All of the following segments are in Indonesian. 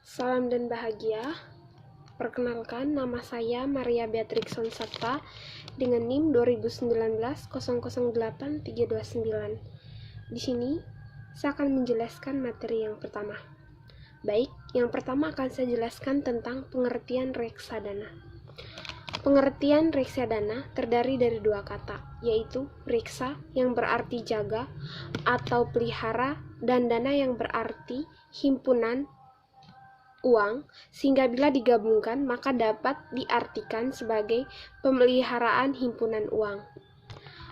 Salam dan bahagia. Perkenalkan, nama saya Maria Beatrix Sonsakta dengan NIM 2019 008329. Di sini, saya akan menjelaskan materi yang pertama. Baik, yang pertama akan saya jelaskan tentang pengertian reksadana. Pengertian reksadana terdiri dari dua kata, yaitu reksa yang berarti jaga atau pelihara dan dana yang berarti himpunan uang, sehingga bila digabungkan maka dapat diartikan sebagai pemeliharaan himpunan uang.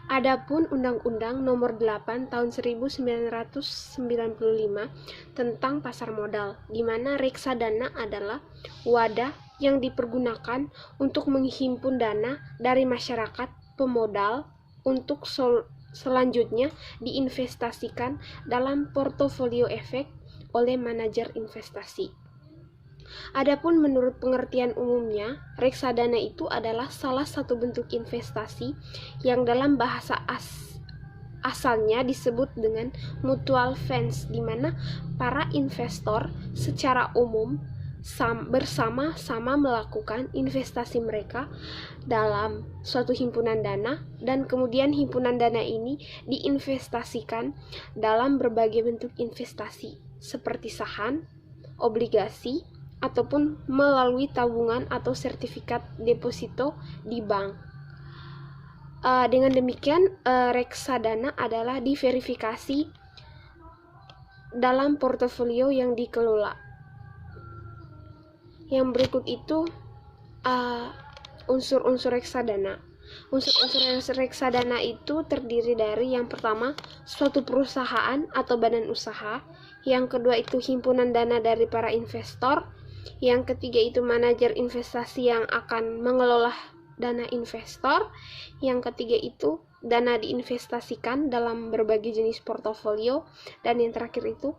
Adapun Undang-Undang Nomor 8 Tahun 1995 tentang pasar modal, di mana reksadana adalah wadah yang dipergunakan untuk menghimpun dana dari masyarakat pemodal untuk selanjutnya diinvestasikan dalam portofolio efek oleh manajer investasi. Adapun menurut pengertian umumnya, reksadana itu adalah salah satu bentuk investasi yang dalam bahasa asalnya disebut dengan mutual funds, di mana para investor secara umum bersama-sama melakukan investasi mereka dalam suatu himpunan dana, dan kemudian himpunan dana ini diinvestasikan dalam berbagai bentuk investasi seperti saham, obligasi, ataupun melalui tabungan atau sertifikat deposito di bank. Dengan demikian, reksadana adalah diverifikasi dalam portofolio yang dikelola. Yang berikut itu unsur-unsur reksadana. Unsur-unsur reksadana itu terdiri dari yang pertama, suatu perusahaan atau badan usaha. Yang kedua itu himpunan dana dari para investor. Yang ketiga itu manajer investasi yang akan mengelola dana investor. Yang ketiga itu dana diinvestasikan dalam berbagai jenis portofolio. Dan yang terakhir itu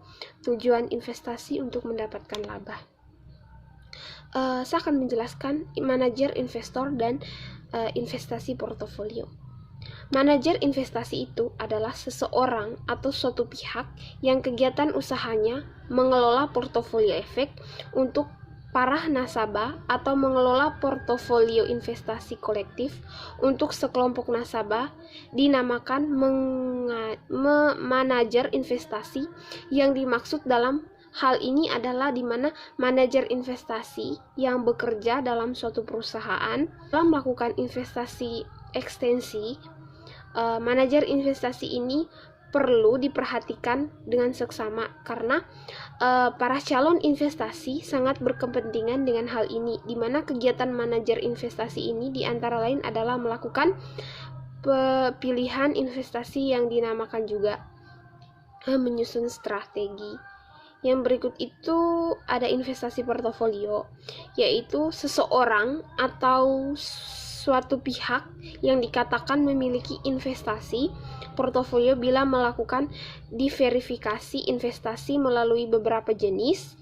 tujuan investasi untuk mendapatkan laba. Saya akan menjelaskan manajer investor dan investasi portofolio. Manajer investasi itu adalah seseorang atau suatu pihak yang kegiatan usahanya mengelola portofolio efek untuk para nasabah atau mengelola portofolio investasi kolektif untuk sekelompok nasabah, dinamakan manajer investasi. Yang dimaksud dalam hal ini adalah di mana manajer investasi yang bekerja dalam suatu perusahaan dalam melakukan investasi ekstensi. Manajer investasi ini perlu diperhatikan dengan seksama karena para calon investasi sangat berkepentingan dengan hal ini, di mana kegiatan manajer investasi ini diantara lain adalah melakukan pilihan investasi yang dinamakan juga menyusun strategi. Yang berikut itu ada investasi portofolio, yaitu seseorang atau suatu pihak yang dikatakan memiliki investasi portofolio bila melakukan diverifikasi investasi melalui beberapa jenis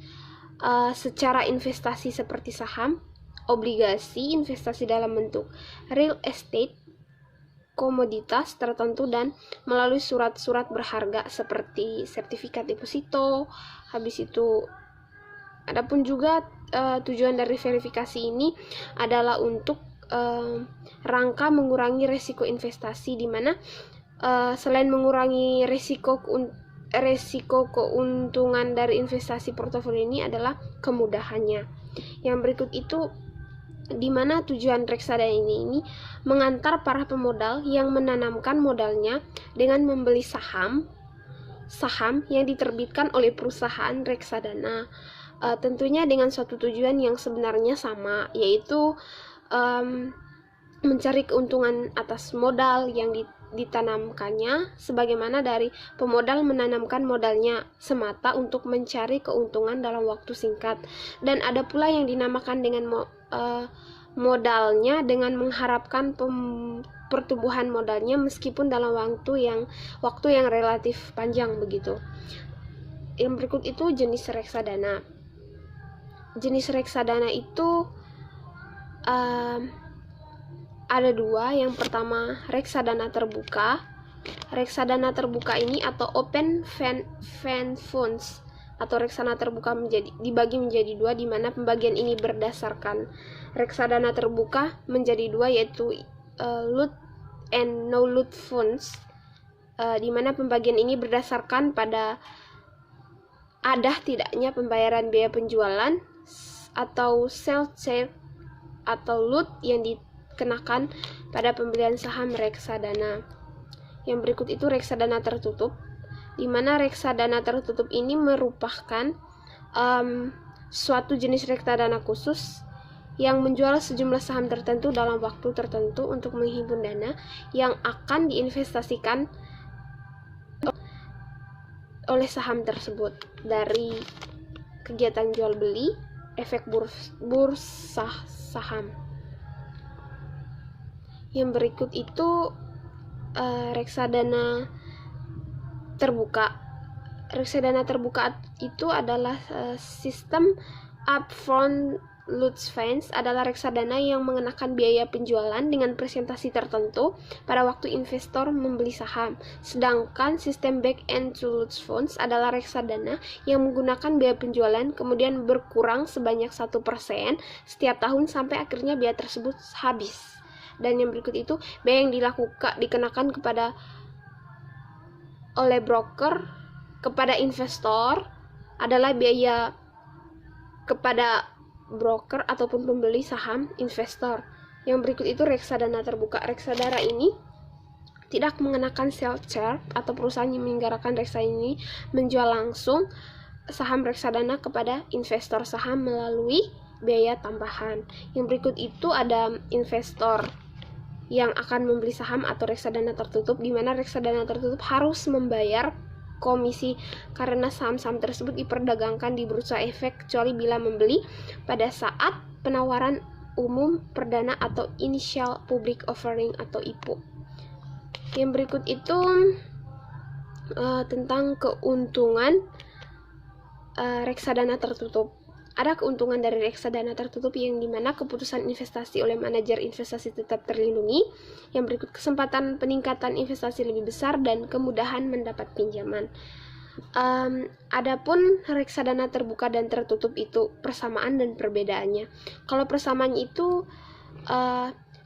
secara investasi seperti saham, obligasi, investasi dalam bentuk real estate, komoditas tertentu, dan melalui surat-surat berharga seperti sertifikat deposito. Habis itu adapun juga tujuan dari verifikasi ini adalah untuk rangka mengurangi resiko investasi, di mana selain mengurangi resiko keuntungan dari investasi portofolio ini adalah kemudahannya. Yang berikut itu di mana tujuan reksadana ini mengantar para pemodal yang menanamkan modalnya dengan membeli saham yang diterbitkan oleh perusahaan reksadana, tentunya dengan suatu tujuan yang sebenarnya sama, yaitu mencari keuntungan atas modal yang ditanamkannya, sebagaimana dari pemodal menanamkan modalnya semata untuk mencari keuntungan dalam waktu singkat. Dan ada pula yang dinamakan dengan modalnya dengan mengharapkan pertumbuhan modalnya meskipun dalam waktu yang relatif panjang begitu. Yang berikut itu jenis reksadana. Jenis reksadana itu ada dua. Yang pertama, reksadana terbuka. Reksadana terbuka ini atau open fund funds atau reksadana terbuka dibagi menjadi dua, di mana pembagian ini berdasarkan reksadana terbuka menjadi dua, yaitu loot and no loot funds, di mana pembagian ini berdasarkan pada ada tidaknya pembayaran biaya penjualan atau sell charge atau loot yang dikenakan pada pembelian saham reksadana. Yang berikut itu reksadana tertutup, di mana reksadana tertutup ini merupakan suatu jenis reksadana khusus yang menjual sejumlah saham tertentu dalam waktu tertentu untuk menghimpun dana yang akan diinvestasikan oleh saham tersebut dari kegiatan jual beli efek bursa saham. Yang berikut itu reksadana terbuka. Reksadana terbuka itu adalah sistem upfront loot funds, adalah reksadana yang mengenakan biaya penjualan dengan presentasi tertentu pada waktu investor membeli saham. Sedangkan sistem back end to loot funds adalah reksadana yang menggunakan biaya penjualan kemudian berkurang sebanyak 1% setiap tahun sampai akhirnya biaya tersebut habis. Dan yang berikut itu biaya yang dikenakan oleh broker kepada investor adalah biaya kepada broker ataupun pembeli saham investor. Yang berikut itu reksadana terbuka. Reksadana ini tidak mengenakan sell charge atau perusahaan yang menyelenggarakan reksadana ini menjual langsung saham reksadana kepada investor saham melalui biaya tambahan. Yang berikut itu ada investor yang akan membeli saham atau reksadana tertutup, di mana reksadana tertutup harus membayar komisi karena saham-saham tersebut diperdagangkan di bursa efek kecuali bila membeli pada saat penawaran umum perdana atau initial public offering atau IPO. Yang berikut itu tentang keuntungan reksadana tertutup. Ada keuntungan dari reksadana tertutup yang dimana keputusan investasi oleh manajer investasi tetap terlindungi. Yang berikut kesempatan peningkatan investasi lebih besar dan kemudahan mendapat pinjaman. Adapun reksadana terbuka dan tertutup itu persamaan dan perbedaannya. Kalau persamaannya itu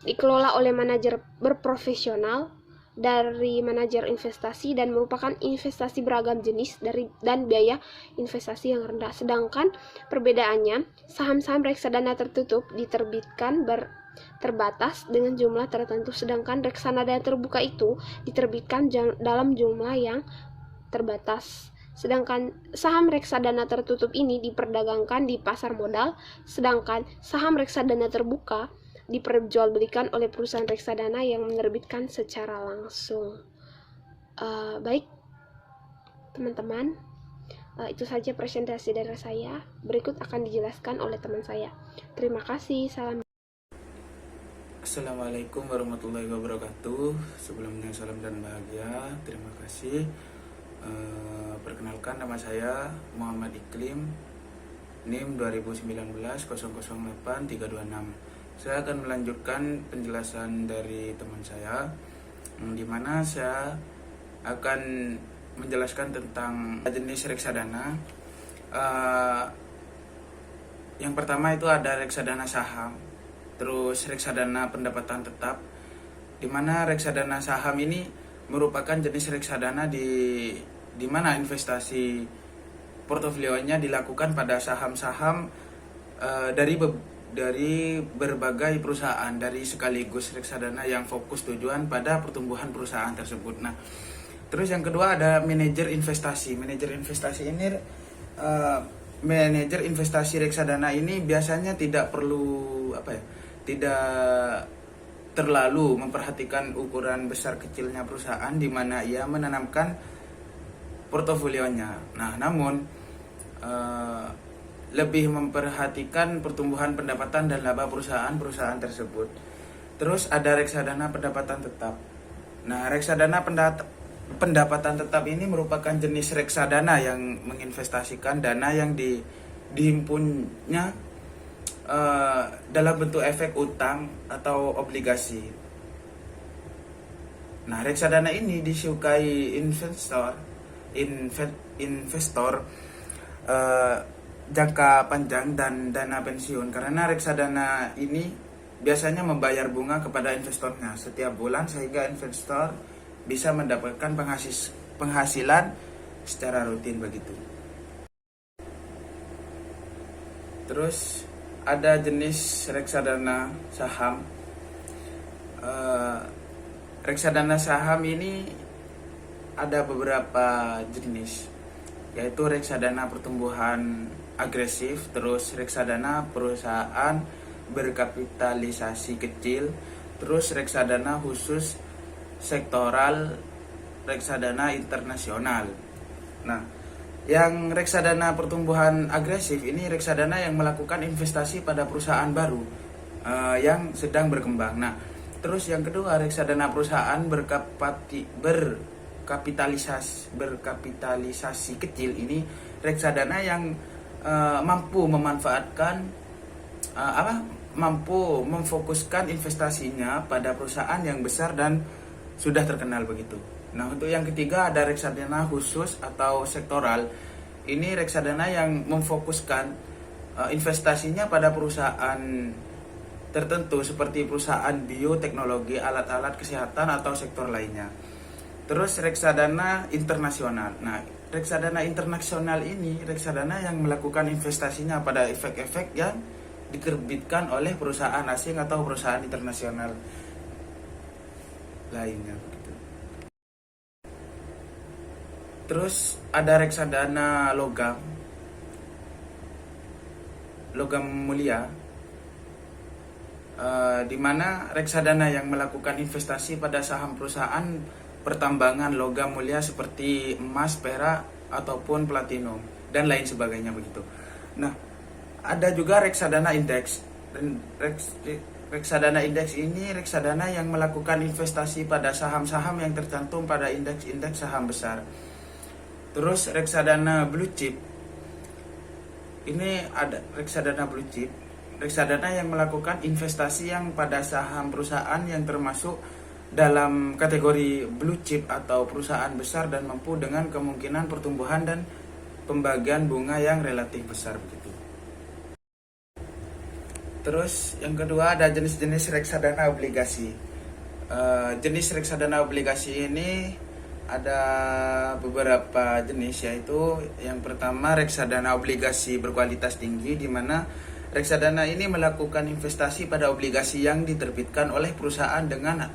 dikelola oleh manajer berprofesional dari manajer investasi dan merupakan investasi beragam jenis dan biaya investasi yang rendah. Sedangkan perbedaannya, saham-saham reksadana tertutup diterbitkan terbatas dengan jumlah tertentu, sedangkan reksadana terbuka itu diterbitkan dalam jumlah yang terbatas. Sedangkan saham reksadana tertutup ini diperdagangkan di pasar modal, sedangkan saham reksadana terbuka diperjualbelikan oleh perusahaan reksadana yang menerbitkan secara langsung. Baik, teman-teman, itu saja presentasi dari saya. Berikut akan dijelaskan oleh teman saya. Terima kasih. Salam. Assalamualaikum warahmatullahi wabarakatuh. Sebelumnya salam dan bahagia. Terima kasih. Perkenalkan, nama saya Muhammad Iklim, NIM 2019-008-326. Saya akan melanjutkan penjelasan dari teman saya, di mana saya akan menjelaskan tentang jenis reksadana. Yang pertama itu ada reksadana saham, terus reksadana pendapatan tetap, di mana reksadana saham ini merupakan jenis reksadana di mana investasi portofolionya dilakukan pada saham-saham dari berbagai perusahaan, dari sekaligus reksadana yang fokus tujuan pada pertumbuhan perusahaan tersebut. Nah, terus yang kedua ada manajer investasi. Manajer investasi ini manajer investasi reksadana ini biasanya tidak perlu tidak terlalu memperhatikan ukuran besar kecilnya perusahaan di mana ia menanamkan portofolionya. Nah, namun lebih memperhatikan pertumbuhan pendapatan dan laba perusahaan tersebut. Terus ada reksadana pendapatan tetap. Nah, reksadana pendapatan tetap ini merupakan jenis reksadana yang menginvestasikan dana yang dihimpunnya dalam bentuk efek utang atau obligasi. Nah, reksadana ini disukai investor jangka panjang dan dana pensiun, karena reksadana ini biasanya membayar bunga kepada investornya setiap bulan sehingga investor bisa mendapatkan penghasilan secara rutin begitu. Terus ada jenis reksadana saham. Reksadana saham ini ada beberapa jenis, yaitu reksadana pertumbuhan agresif, terus reksadana perusahaan berkapitalisasi kecil, terus reksadana khusus sektoral, reksadana internasional. Nah, yang reksadana pertumbuhan agresif ini reksadana yang melakukan investasi pada perusahaan baru yang sedang berkembang. Nah, terus yang kedua reksadana perusahaan berkapitalisasi kecil, ini reksadana yang mampu memanfaatkan mampu memfokuskan investasinya pada perusahaan yang besar dan sudah terkenal begitu. Nah, untuk yang ketiga ada reksadana khusus atau sektoral. Ini reksadana yang memfokuskan investasinya pada perusahaan tertentu seperti perusahaan bioteknologi, alat-alat kesehatan atau sektor lainnya. Terus reksadana internasional. Nah, reksadana internasional ini reksadana yang melakukan investasinya pada efek-efek yang diterbitkan oleh perusahaan asing atau perusahaan internasional lainnya. Terus ada reksadana logam mulia, di mana reksadana yang melakukan investasi pada saham perusahaan pertambangan logam mulia seperti emas, perak ataupun platinum dan lain sebagainya begitu. Nah, ada juga reksadana indeks. Reksadana indeks ini reksadana yang melakukan investasi pada saham-saham yang tercantum pada indeks saham besar. Terus reksadana blue chip. Ini ada reksadana blue chip, reksadana yang melakukan investasi yang pada saham perusahaan yang termasuk dalam kategori blue chip atau perusahaan besar dan mampu dengan kemungkinan pertumbuhan dan pembagian bunga yang relatif besar begitu. Terus yang kedua ada jenis-jenis reksadana obligasi. Jenis reksadana obligasi ini ada beberapa jenis, yaitu yang pertama reksadana obligasi berkualitas tinggi, di mana reksadana ini melakukan investasi pada obligasi yang diterbitkan oleh perusahaan dengan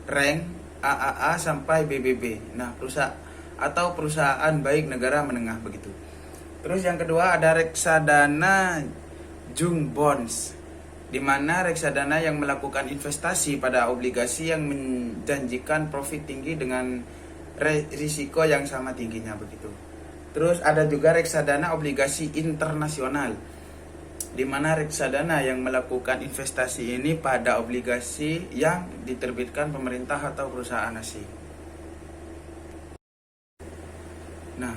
rank AAA sampai BBB. Nah, perusahaan baik negara menengah begitu. Terus yang kedua ada reksadana Junk Bonds, di mana reksadana yang melakukan investasi pada obligasi yang menjanjikan profit tinggi dengan risiko yang sama tingginya begitu. Terus ada juga reksadana obligasi internasional, di mana reksadana yang melakukan investasi ini pada obligasi yang diterbitkan pemerintah atau perusahaan asing. Nah,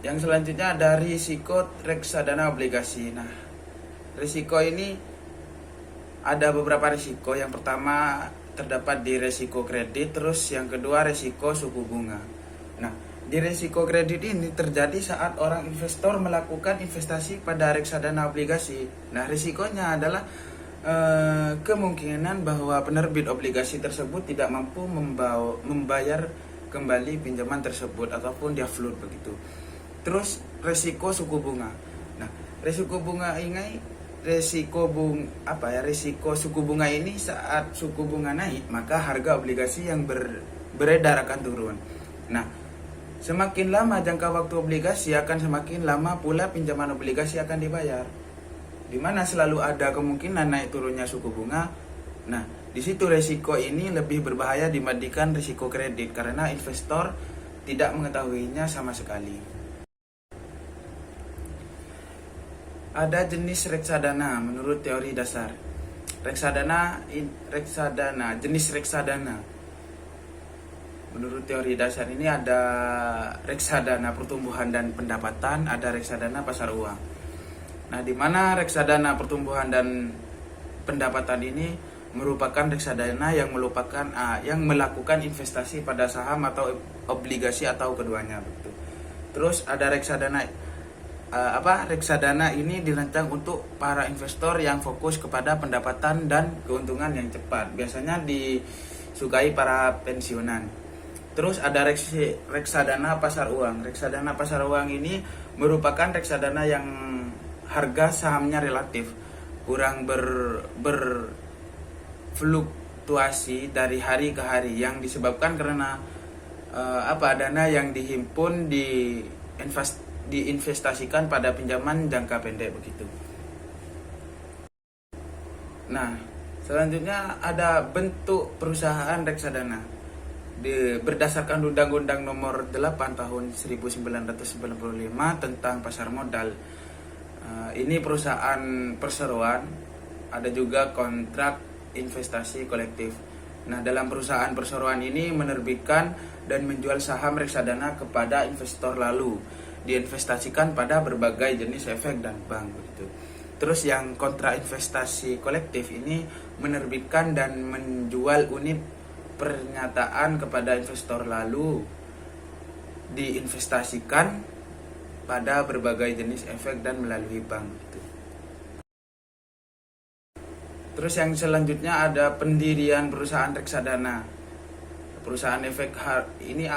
yang selanjutnya ada risiko reksadana obligasi. Nah, risiko ini ada beberapa risiko. Yang pertama terdapat di risiko kredit, terus yang kedua risiko suku bunga. Nah, di risiko kredit ini terjadi saat orang investor melakukan investasi pada reksadana obligasi. Nah, risikonya adalah kemungkinan bahwa penerbit obligasi tersebut tidak mampu membayar kembali pinjaman tersebut ataupun dia float begitu. Terus risiko suku bunga. Nah, risiko suku bunga ini saat suku bunga naik, maka harga obligasi yang beredar akan turun. Nah, semakin lama jangka waktu obligasi, akan semakin lama pula pinjaman obligasi akan dibayar, di mana selalu ada kemungkinan naik turunnya suku bunga. Nah, di situ risiko ini lebih berbahaya dibandingkan risiko kredit karena investor tidak mengetahuinya sama sekali. Ada jenis reksadana menurut teori dasar. Jenis reksadana menurut teori dasar ini ada reksadana pertumbuhan dan pendapatan, ada reksadana pasar uang. Nah, di mana reksadana pertumbuhan dan pendapatan ini merupakan reksadana yang melakukan investasi pada saham atau obligasi atau keduanya begitu. Terus ada reksadana reksadana ini dirancang untuk para investor yang fokus kepada pendapatan dan keuntungan yang cepat. Biasanya disukai para pensiunan. Terus ada reksadana pasar uang. Reksadana pasar uang ini merupakan reksadana yang harga sahamnya relatif kurang berfluktuasi dari hari ke hari, yang disebabkan karena dana yang dihimpun diinvestasikan pada pinjaman jangka pendek begitu. Nah, selanjutnya ada bentuk perusahaan reksadana. Berdasarkan Undang-Undang Nomor 8 Tahun 1995 tentang pasar modal, ini perusahaan perseroan, ada juga kontrak investasi kolektif. Nah, dalam perusahaan perseroan ini menerbitkan dan menjual saham reksadana kepada investor, lalu diinvestasikan pada berbagai jenis efek dan bank begitu. Terus yang kontrak investasi kolektif ini menerbitkan dan menjual unit pernyataan kepada investor, lalu diinvestasikan pada berbagai jenis efek dan melalui bank gitu. Terus yang selanjutnya ada pendirian perusahaan reksadana. Perusahaan efek ini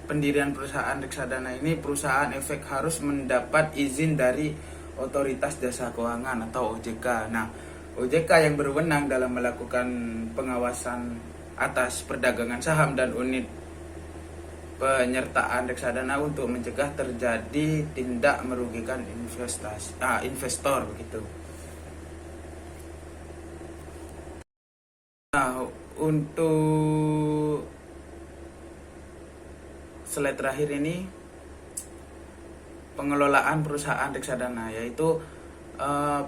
pendirian perusahaan reksadana ini, perusahaan efek harus mendapat izin dari Otoritas Jasa Keuangan atau OJK. Nah, OJK yang berwenang dalam melakukan pengawasan atas perdagangan saham dan unit penyertaan reksadana untuk mencegah terjadi tindak merugikan investor begitu. Nah, untuk slide terakhir ini pengelolaan perusahaan reksadana, yaitu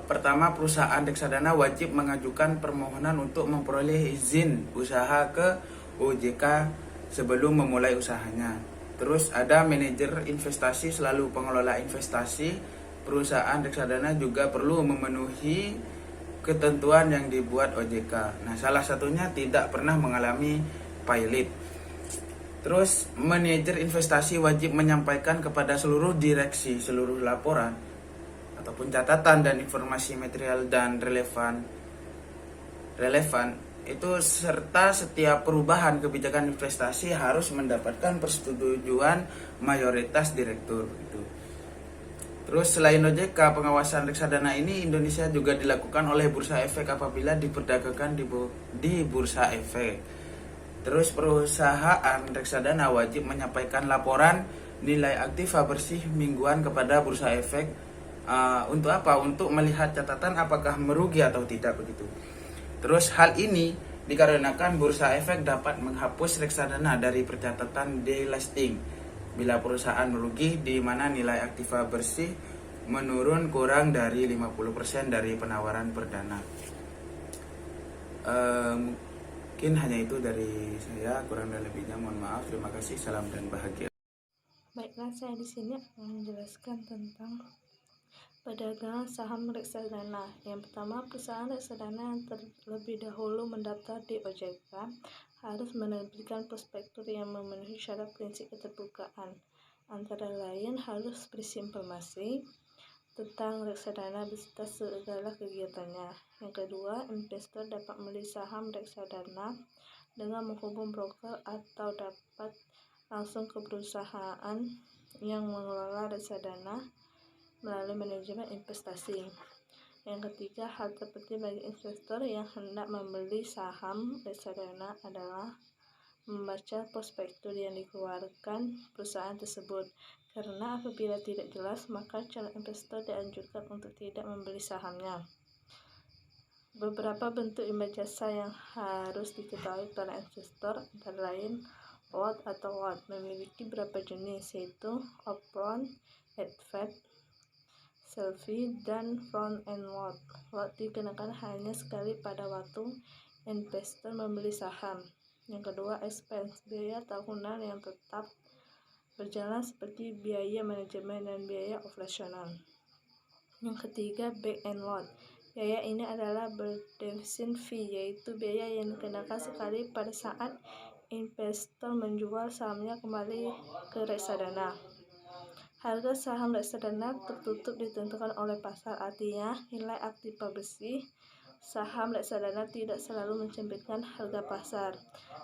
pertama, perusahaan reksadana wajib mengajukan permohonan untuk memperoleh izin usaha ke OJK sebelum memulai usahanya. Terus ada manajer investasi selalu pengelola investasi. Perusahaan reksadana juga perlu memenuhi ketentuan yang dibuat OJK. Nah, salah satunya tidak pernah mengalami pilot. Terus manajer investasi wajib menyampaikan kepada seluruh direksi seluruh laporan ataupun catatan dan informasi material dan relevan itu, serta setiap perubahan kebijakan investasi harus mendapatkan persetujuan mayoritas direktur gitu. Terus selain OJK, pengawasan reksadana ini Indonesia juga dilakukan oleh Bursa Efek apabila diperdagangkan di Bursa Efek. Terus perusahaan reksadana wajib menyampaikan laporan nilai aktiva bersih mingguan kepada Bursa Efek. Untuk apa? Untuk melihat catatan apakah merugi atau tidak begitu. Terus hal ini dikarenakan Bursa Efek dapat menghapus reksadana dari pencatatan delisting bila perusahaan merugi, di mana nilai aktiva bersih menurun kurang dari 50% dari penawaran perdana. Mungkin hanya itu dari saya, kurang dan lebihnya mohon maaf. Terima kasih, salam dan bahagia. Baiklah, saya di sini akan menjelaskan tentang perdagangan saham reksadana. Yang pertama, perusahaan reksadana yang terlebih dahulu mendaftar di OJK harus menerbitkan prospektur yang memenuhi syarat prinsip keterbukaan. Antara lain harus berisi informasi tentang reksadana beserta segala kegiatannya. Yang kedua, investor dapat membeli saham reksadana dengan menghubung broker atau dapat langsung ke perusahaan yang mengelola reksadana melalui manajemen investasi. Yang ketiga, hal terpenting bagi investor yang hendak membeli saham reksadana adalah membaca prospektur yang dikeluarkan perusahaan tersebut, karena apabila tidak jelas maka calon investor dianjurkan untuk tidak membeli sahamnya. Beberapa bentuk imbal jasa yang harus diketahui para investor antara lain lot atau lot memiliki beberapa jenis, yaitu upfront, advance, selfie, dan front end lot. Lot dikenakan hanya sekali pada waktu investor membeli saham. Yang kedua, expense, biaya tahunan yang tetap berjalan seperti biaya manajemen dan biaya operasional. Yang ketiga, back end lot. Biaya ini adalah redemption fee, yaitu biaya yang dikenakan sekali pada saat investor menjual sahamnya kembali ke reksadana. Harga saham reksadana tertutup ditentukan oleh pasar, artinya nilai aktiva bersih saham reksadana tidak selalu mencerminkan harga pasar.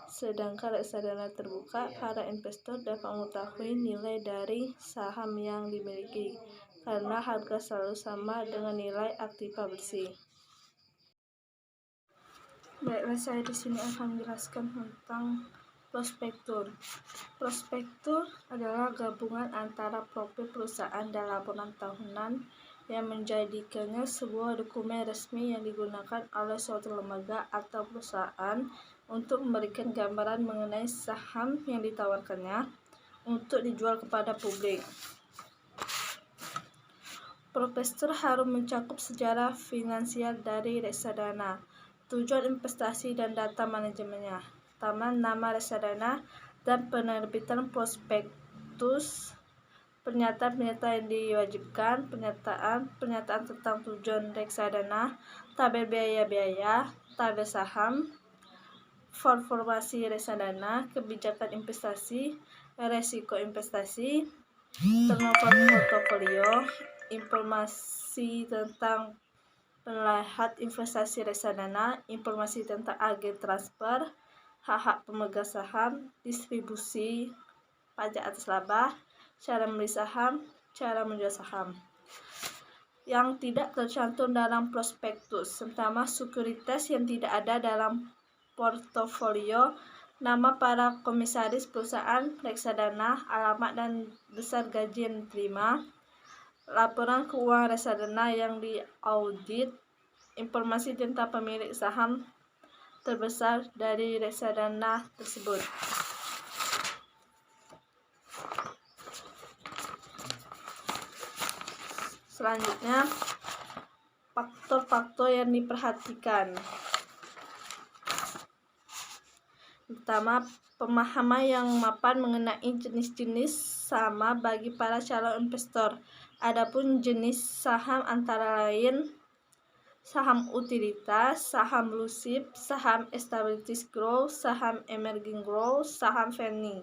Sedangkan reksadana terbuka, para investor dapat mengetahui nilai dari saham yang dimiliki karena harga selalu sama dengan nilai aktiva bersih. Baiklah, saya di sini akan menjelaskan tentang prospektur. Prospektur adalah gabungan antara profil perusahaan dan laporan tahunan yang menjadikannya sebuah dokumen resmi yang digunakan oleh suatu lembaga atau perusahaan untuk memberikan gambaran mengenai saham yang ditawarkannya untuk dijual kepada publik. Prospektur harus mencakup sejarah finansial dari reksadana, tujuan investasi dan data manajemennya, nama reksadana, dan penerbitan prospektus, pernyataan-pernyataan yang diwajibkan, pernyataan tentang tujuan reksadana, tabel biaya-biaya, tabel saham, formasi reksadana, kebijakan investasi, resiko investasi, turnover portofolio, informasi tentang penelahan investasi reksadana, informasi tentang agen transfer, hak-hak pemegang saham, distribusi pajak atas laba, cara membeli saham, cara menjual saham. Yang tidak tercantum dalam prospektus, pertama, sekuritas yang tidak ada dalam portofolio, nama para komisaris perusahaan reksadana, alamat dan besar gaji yang diterima, laporan keuangan reksadana yang diaudit, informasi tentang pemilik saham terbesar dari reksadana tersebut. Selanjutnya, faktor-faktor yang diperhatikan. Pertama, pemahaman yang mapan mengenai jenis-jenis saham bagi para calon investor. Adapun jenis saham antara lain saham utilitas, saham blue chip, saham established growth, saham emerging growth, saham value.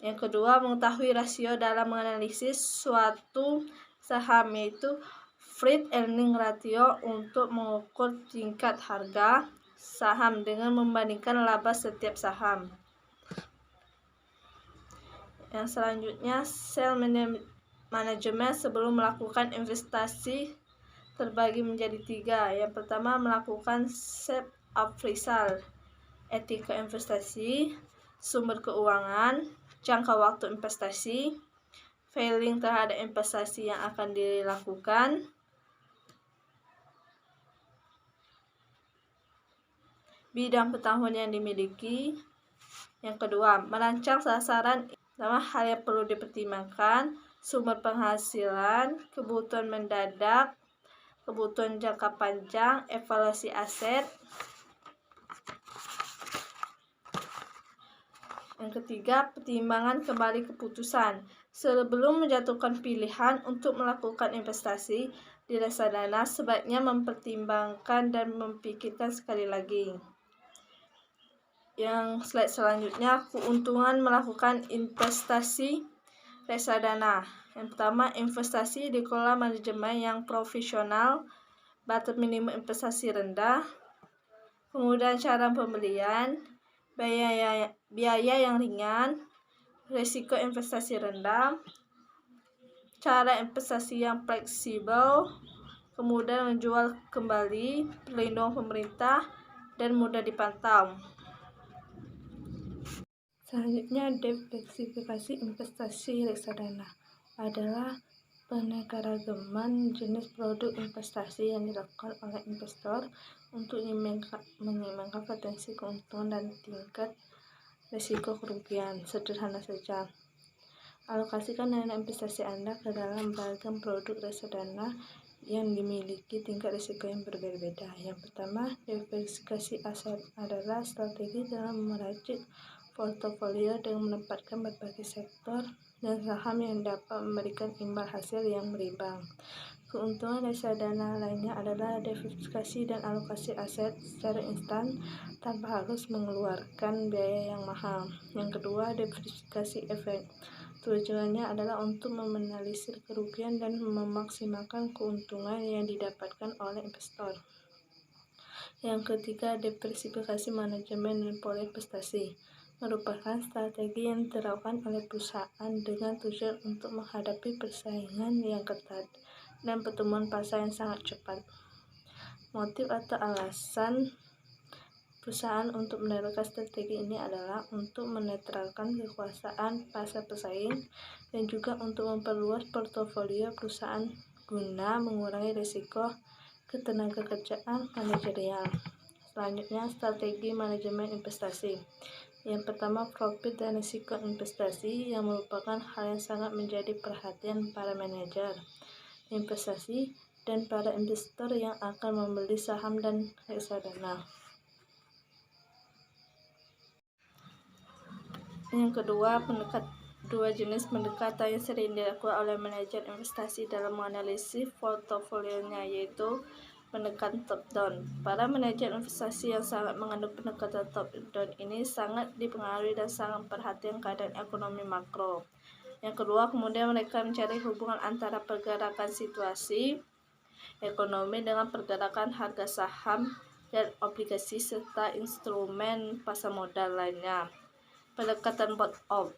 Yang kedua, mengetahui rasio dalam menganalisis suatu saham, yaitu Price Earning Ratio untuk mengukur tingkat harga saham dengan membandingkan laba setiap saham. Yang selanjutnya, sell manajemen sebelum melakukan investasi terbagi menjadi 3. Yang pertama, melakukan self appraisal, etika investasi, sumber keuangan, jangka waktu investasi, failing terhadap investasi yang akan dilakukan, bidang pengetahuan yang dimiliki. Yang kedua, merancang sasaran. Pertama, hal yang perlu dipertimbangkan, sumber penghasilan, kebutuhan mendadak, kebutuhan jangka panjang, evaluasi aset. Yang ketiga, pertimbangan kembali keputusan. Sebelum menjatuhkan pilihan untuk melakukan investasi di reksadana, sebaiknya mempertimbangkan dan memikirkan sekali lagi. Yang slide selanjutnya, keuntungan melakukan investasi reksadana. Yang pertama, investasi dikelola manajemen yang profesional, batas minimum investasi rendah, kemudian cara pembelian, biaya yang ringan, risiko investasi rendah, cara investasi yang fleksibel, kemudian menjual kembali, perlindungan pemerintah, dan mudah dipantau. Selanjutnya, diversifikasi investasi reksadana adalah penegaragaman jenis produk investasi yang dilakukan oleh investor untuk menyeimbangkan potensi keuntungan dan tingkat risiko kerugian. Sederhana saja, alokasikan dana investasi Anda ke dalam beragam produk reksadana yang dimiliki tingkat risiko yang berbeda-beda. Yang pertama, diversifikasi aset adalah strategi dalam meracik portofolio dengan menempatkan berbagai sektor dan saham yang dapat memberikan imbal hasil yang berimbang. Keuntungan reksadana lainnya adalah diversifikasi dan alokasi aset secara instan tanpa harus mengeluarkan biaya yang mahal. Yang kedua, diversifikasi efek. Tujuannya adalah untuk meminimalisir kerugian dan memaksimalkan keuntungan yang didapatkan oleh investor. Yang ketiga, diversifikasi manajemen dan pola investasi merupakan strategi yang diterapkan oleh perusahaan dengan tujuan untuk menghadapi persaingan yang ketat dan pertumbuhan pasar yang sangat cepat. Motif atau alasan perusahaan untuk menerapkan strategi ini adalah untuk menetralkan kekuasaan pasar pesaing dan juga untuk memperluas portofolio perusahaan guna mengurangi risiko ketenagakerjaan manajerial. Selanjutnya, strategi manajemen investasi. Yang pertama, profit dan risiko investasi yang merupakan hal yang sangat menjadi perhatian para manajer investasi dan para investor yang akan membeli saham dan reksadana. Yang kedua, dua jenis pendekatan yang sering dilakukan oleh manajer investasi dalam menganalisis portofolionya, yaitu pendekatan top down. Para manajer investasi yang sangat mengandung pendekatan top down ini sangat dipengaruhi dan sangat perhatian keadaan ekonomi makro. Yang kedua, kemudian mereka mencari hubungan antara pergerakan situasi ekonomi dengan pergerakan harga saham dan obligasi serta instrumen pasar modal lainnya. Pendekatan bottom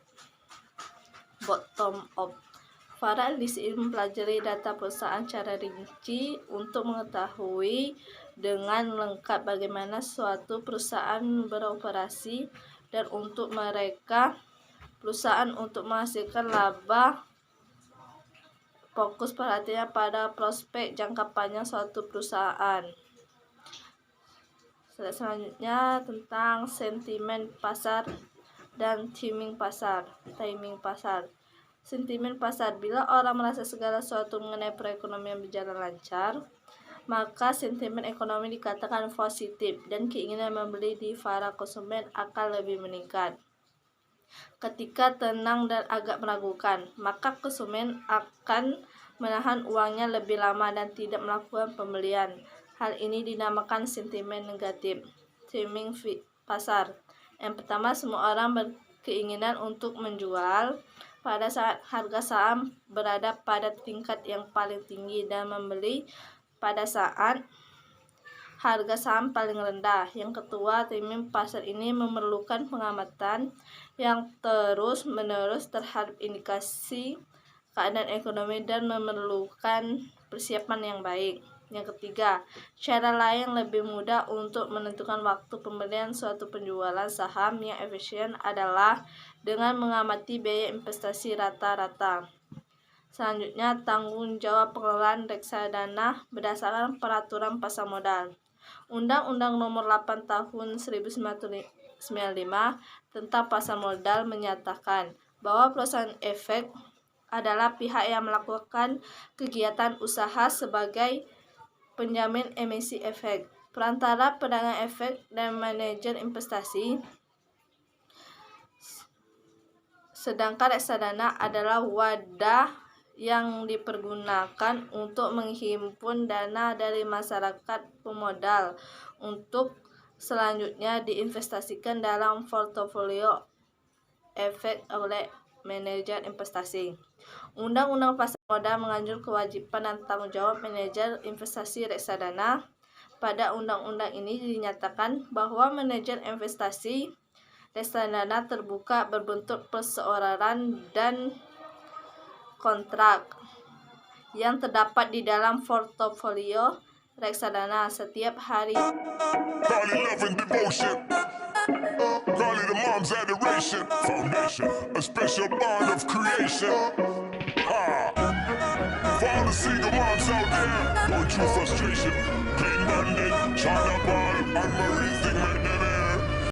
up. Para analis ini mempelajari data perusahaan secara rinci untuk mengetahui dengan lengkap bagaimana suatu perusahaan beroperasi, dan untuk mereka perusahaan untuk menghasilkan laba fokus perhatiannya pada prospek jangka panjang suatu perusahaan. Selanjutnya tentang sentimen pasar dan timing pasar. Sentimen pasar. Bila orang merasa segala sesuatu mengenai perekonomian berjalan lancar, maka sentimen ekonomi dikatakan positif dan keinginan membeli di para konsumen akan lebih meningkat. Ketika tenang dan agak meragukan, maka konsumen akan menahan uangnya lebih lama dan tidak melakukan pembelian. Hal ini dinamakan sentimen negatif. Timing pasar. Yang pertama, semua orang berkeinginan untuk menjual pada saat harga saham berada pada tingkat yang paling tinggi dan membeli pada saat harga saham paling rendah. Yang kedua, timing pasar ini memerlukan pengamatan yang terus-menerus terhadap indikasi keadaan ekonomi dan memerlukan persiapan yang baik. Yang ketiga, cara lain yang lebih mudah untuk menentukan waktu pembelian suatu penjualan saham yang efisien adalah dengan mengamati biaya investasi rata-rata. Selanjutnya, tanggung jawab pengelolaan reksadana berdasarkan peraturan pasar modal. Undang-Undang Nomor 8 Tahun 1995 tentang pasar modal menyatakan bahwa perusahaan efek adalah pihak yang melakukan kegiatan usaha sebagai penjamin emisi efek. Perantara pedagang efek dan manajer investasi. Sedangkan reksadana adalah wadah yang dipergunakan untuk menghimpun dana dari masyarakat pemodal untuk selanjutnya diinvestasikan dalam portofolio efek oleh manajer investasi. Undang-Undang Pasar Modal mengatur kewajiban dan tanggung jawab manajer investasi reksadana. Pada undang-undang ini dinyatakan bahwa manajer investasi reksadana terbuka berbentuk perseorangan dan kontrak yang terdapat di dalam portofolio reksadana setiap hari. Call it a mom's adoration. Foundation, a special bond of creation. For all the single moms out there going through frustration, Clean Bandit, China Ball, and Marie thing make them